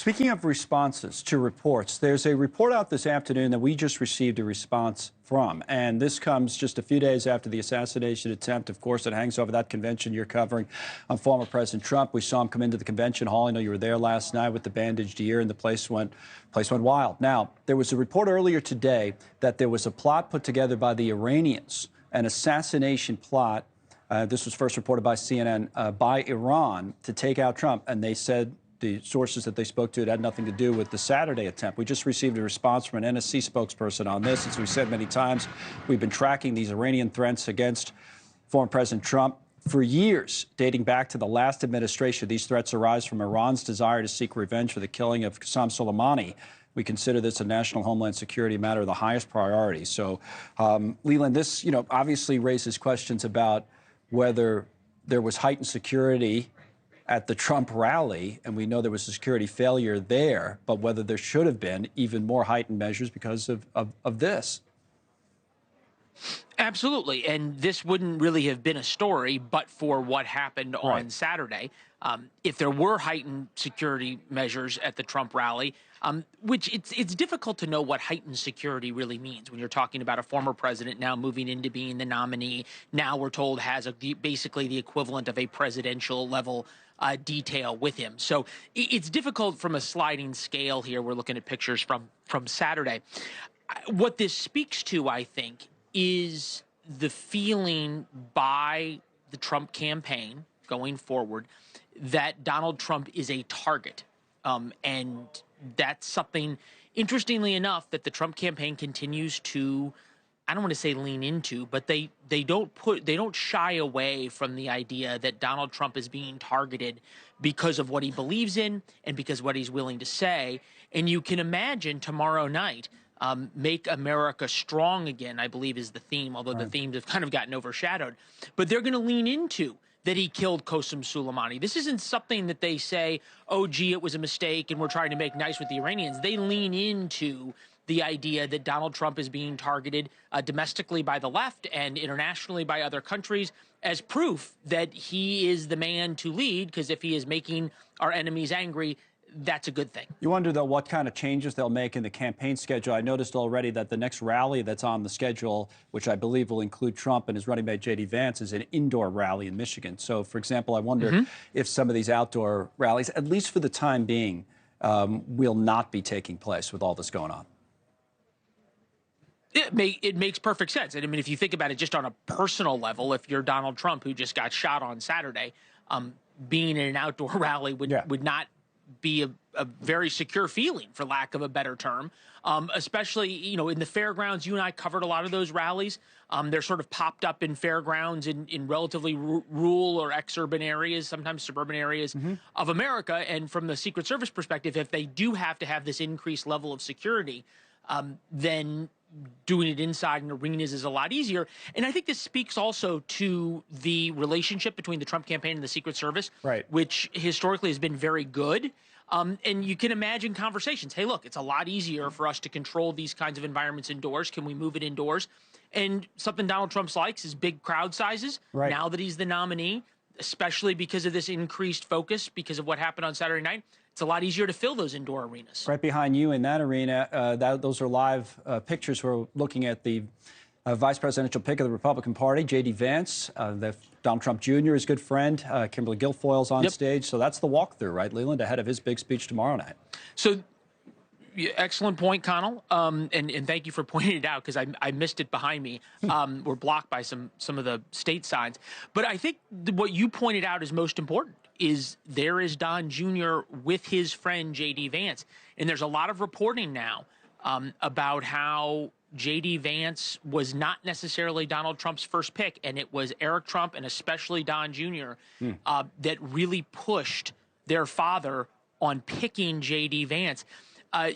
Speaking of responses to reports, there's a report out this afternoon that we just received a response from, and this comes just a few days after the assassination attempt. Of course, it hangs over that convention you're covering on former President Trump. We saw him come into the convention hall. I know you were there last night with the bandaged ear, and the place went wild. Now, there was a report earlier today that there was a plot put together by the Iranians, an assassination plot. This was first reported by CNN, by Iran to take out Trump, and they said the sources that they spoke to, it had nothing to do with the Saturday attempt. We just received a response from an NSC spokesperson on this. As we've said many times, we've been tracking these Iranian threats against former President Trump for years, dating back to the last administration. These threats arise from Iran's desire to seek revenge for the killing of Qasem Soleimani. We consider this a national homeland security matter of the highest priority. So, Leland, this, obviously raises questions about whether there was heightened security at the Trump rally, and we know there was a security failure there, but whether there should have been even more heightened measures because of this. Absolutely. And this wouldn't really have been a story but for what happened on Saturday. If there were heightened security measures at the Trump rally, which it's difficult to know what heightened security really means when you're talking about a former president now moving into being the nominee. Now we're told has basically the equivalent of a presidential level detail with him. So it's difficult from a sliding scale here. We're looking at pictures from Saturday. What this speaks to, I think, is the feeling by the Trump campaign going forward that Donald Trump is a target. And that's something, interestingly enough, that the Trump campaign continues to, I don't want to say lean into, but they don't shy away from the idea that Donald Trump is being targeted because of what he believes in and because of what he's willing to say. And you can imagine tomorrow night, Make America Strong Again, I believe is the theme, although the themes have kind of gotten overshadowed. But they're going to lean into that he killed Qasem Soleimani. This isn't something that they say, oh, gee, it was a mistake and we're trying to make nice with the Iranians. They lean into the idea that Donald Trump is being targeted domestically by the left and internationally by other countries as proof that he is the man to lead, because if he is making our enemies angry, that's a good thing. You wonder, though, what kind of changes they'll make in the campaign schedule. I noticed already that the next rally that's on the schedule, which I believe will include Trump and his running mate J.D. Vance, is an indoor rally in Michigan. So, for example, I wonder if some of these outdoor rallies, at least for the time being, will not be taking place with all this going on. It makes perfect sense. And I mean, if you think about it just on a personal level, if you're Donald Trump, who just got shot on Saturday, being in an outdoor rally would not be a very secure feeling, for lack of a better term, especially, in the fairgrounds. You and I covered a lot of those rallies. They're sort of popped up in fairgrounds in relatively rural or exurban areas, sometimes suburban areas of America. And from the Secret Service perspective, if they do have to have this increased level of security, then doing it inside in arenas is a lot easier. And I think this speaks also to the relationship between the Trump campaign and the Secret Service, which historically has been very good. And you can imagine conversations. Hey, look, it's a lot easier for us to control these kinds of environments indoors. Can we move it indoors? And something Donald Trump likes is big crowd sizes. Now that he's the nominee, especially because of this increased focus, because of what happened on Saturday night, it's a lot easier to fill those indoor arenas. Right behind you in that arena, those are live pictures. We're looking at the vice presidential pick of the Republican Party, J.D. Vance. Donald Trump Jr., his good friend, Kimberly Guilfoyle's on stage. So that's the walkthrough, right, Leland, ahead of his big speech tomorrow night. So, excellent point, Connell. And thank you for pointing it out, because I missed it behind me. We're blocked by some of the state signs. But I think what you pointed out is most important. Is there is Don Jr. with his friend J.D. Vance. And there's a lot of reporting now about how J.D. Vance was not necessarily Donald Trump's first pick, and it was Eric Trump and especially Don Jr. That really pushed their father on picking J.D. Vance.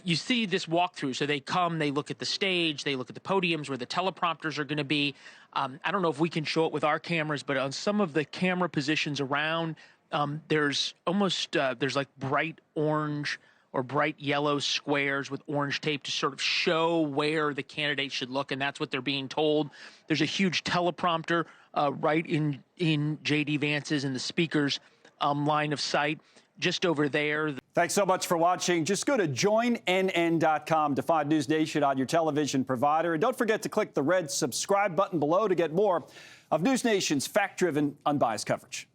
You see this walkthrough. So they come, they look at the stage, they look at the podiums where the teleprompters are going to be. I don't know if we can show it with our cameras, but on some of the camera positions around, there's like bright orange or bright yellow squares with orange tape to sort of show where the candidate should look, and that's what they're being told. There's a huge teleprompter right in J.D. Vance's and the speaker's line of sight just over there. Thanks so much for watching. Just go to joinnn.com to find News Nation on your television provider. And don't forget to click the red subscribe button below to get more of News Nation's fact-driven, unbiased coverage.